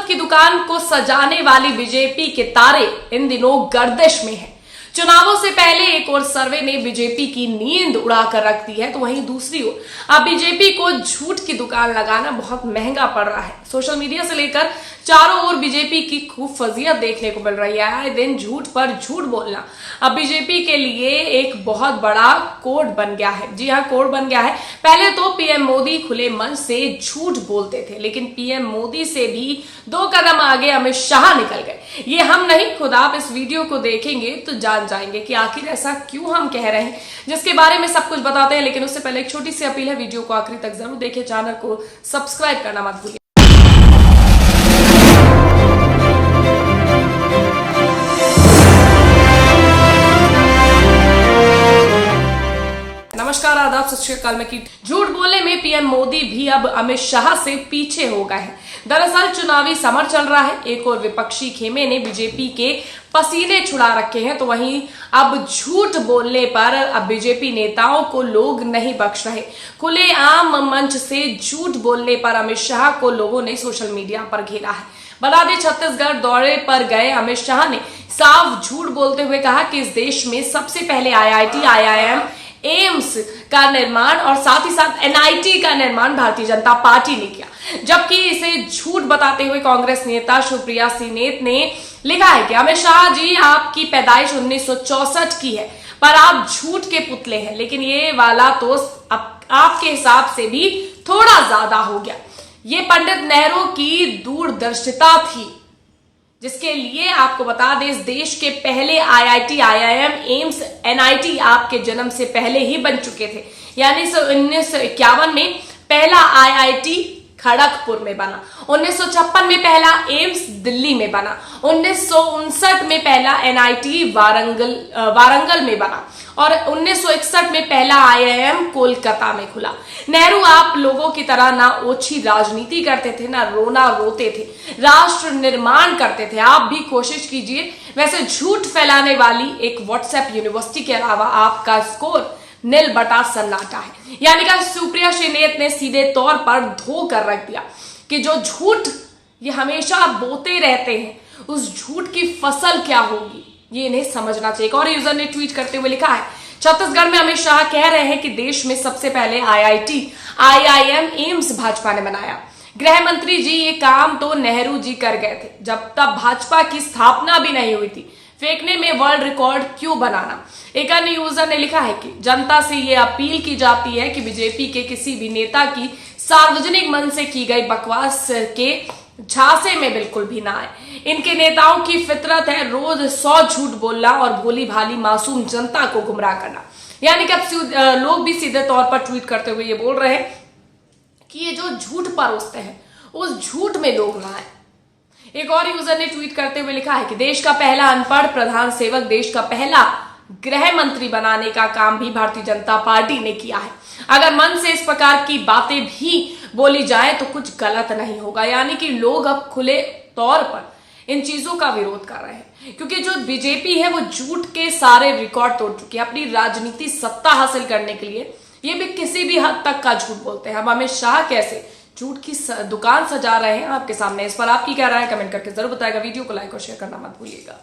की दुकान को सजाने वाली बीजेपी के तारे इन दिनों गर्दिश में हैं। चुनावों से पहले एक और सर्वे ने बीजेपी की नींद उड़ाकर रख दी है, तो वहीं दूसरी ओर अब बीजेपी को झूठ की दुकान लगाना बहुत महंगा पड़ रहा है। सोशल मीडिया से लेकर चारों ओर बीजेपी की खूब फजीयत देखने को मिल रही है। आए दिन झूठ पर झूठ बोलना अब बीजेपी के लिए एक बहुत बड़ा कोड बन गया है। जी हाँ, कोड बन गया है। पहले तो पीएम मोदी खुले मन से झूठ बोलते थे, लेकिन पीएम मोदी से भी 2 कदम आगे अमित शाह निकल गए। ये हम नहीं, खुद आप इस वीडियो को देखेंगे तो जान जाएंगे कि आखिर ऐसा क्यों हम कह रहे हैं, जिसके बारे में सब कुछ बताते हैं। लेकिन उससे पहले एक छोटी सी अपील है, वीडियो को आखिरी तक जरूर देखिए, चैनल को सब्सक्राइब करना मत भूलिए। नमस्कार, आदाब, सत श्री अकाल। मैं की झूठ बोलने में पीएम मोदी भी अब अमित शाह से पीछे हो गए हैं। दरअसल चुनावी समर चल रहा है, एक और विपक्षी खेमे ने बीजेपी के पसीने छुड़ा रखे हैं, तो वहीं अब झूठ बोलने पर अब बीजेपी नेताओं को लोग नहीं बख्श रहे। खुले आम मंच से झूठ बोलने पर अमित शाह को लोगों ने सोशल मीडिया पर घेरा है। बता दें, छत्तीसगढ़ दौरे पर गए अमित शाह ने साफ झूठ बोलते हुए कहा कि इस देश में सबसे पहले आईआईटी, आईआईएम, एम्स का निर्माण और साथ ही साथ एनआईटी का निर्माण भारतीय जनता पार्टी ने किया। जबकि इसे झूठ बताते हुए कांग्रेस नेता शिवप्रिया सीनेत ने लिखा है कि अमित शाह जी, आपकी पैदाइश 1964 की है, पर आप झूठ के पुतले हैं। लेकिन ये वाला तो आपके हिसाब से भी थोड़ा ज्यादा हो गया। ये पंडित नेहरू की दूरदर्शिता थी, जिसके लिए आपको बता दें, इस देश के पहले आईआईटी, आईआईएम, एम्स, एनआईटी आपके जन्म से पहले ही बन चुके थे। यानी 1951 में पहला आईआईटी खड़गपुर में बना, 1956 में पहला एम्स दिल्ली में बना, 1959 में पहला एनआईटी वारंगल में बना और 1961 में पहला आईआईएम कोलकाता में खुला। नेहरू आप लोगों की तरह ना ओछी राजनीति करते थे, ना रोना रोते थे, राष्ट्र निर्माण करते थे। आप भी कोशिश कीजिए। वैसे झूठ फैलाने वाली एक व्हाट्सएप यूनिवर्सिटी के अलावा आपका स्कोर नील बटा सन्नाटा है। यानी कि शिवप्रिया सीनेत ने सीधे तौर पर धो कर रख दिया कि जो झूठ ये हमेशा बोते रहते हैं, उस झूठ की फसल क्या होगी ये इन्हें समझना चाहिए। और यूजर ने ट्वीट करते हुए लिखा है, छत्तीसगढ़ में अमित शाह कह रहे हैं कि देश में सबसे पहले आईआईटी, आईआईएम, एम्स भाजपा ने बनाया। गृह मंत्री जी, ये काम तो नेहरू जी कर गए थे, जब तब भाजपा की स्थापना भी नहीं हुई थी। फेंकने में वर्ल्ड रिकॉर्ड क्यों बनाना। एक अन्य यूजर ने लिखा है कि जनता से ये अपील की जाती है कि बीजेपी के किसी भी नेता की सार्वजनिक मन से की गई बकवास के झांसे में बिल्कुल भी ना आए। इनके नेताओं की फितरत है रोज 100 झूठ बोलना और भोली भाली मासूम जनता को गुमराह करना। यानी कि अब लोग भी सीधे तौर पर ट्वीट करते हुए ये बोल रहे हैं कि ये जो झूठ परोसते हैं, उस झूठ में लोग ना आए। एक और यूजर ने ट्वीट करते हुए लिखा है कि देश का पहला अनपढ़ प्रधान सेवक, देश का पहला गृह मंत्री बनाने का काम भी भारतीय जनता पार्टी ने किया है। अगर मन से इस प्रकार की बातें भी बोली जाए तो कुछ गलत नहीं होगा। यानी कि लोग अब खुले तौर पर इन चीजों का विरोध कर रहे हैं, क्योंकि जो बीजेपी है वो झूठ के सारे रिकॉर्ड तोड़ चुकी है। अपनी राजनीति सत्ता हासिल करने के लिए ये भी किसी भी हद तक का झूठ बोलते हैं। अब अमित शाह कैसे झूठ की दुकान सजा रहे हैं आपके सामने, इस पर आपकी क्या राय है कमेंट करके जरूर बताएगा। वीडियो को लाइक और शेयर करना मत भूलिएगा।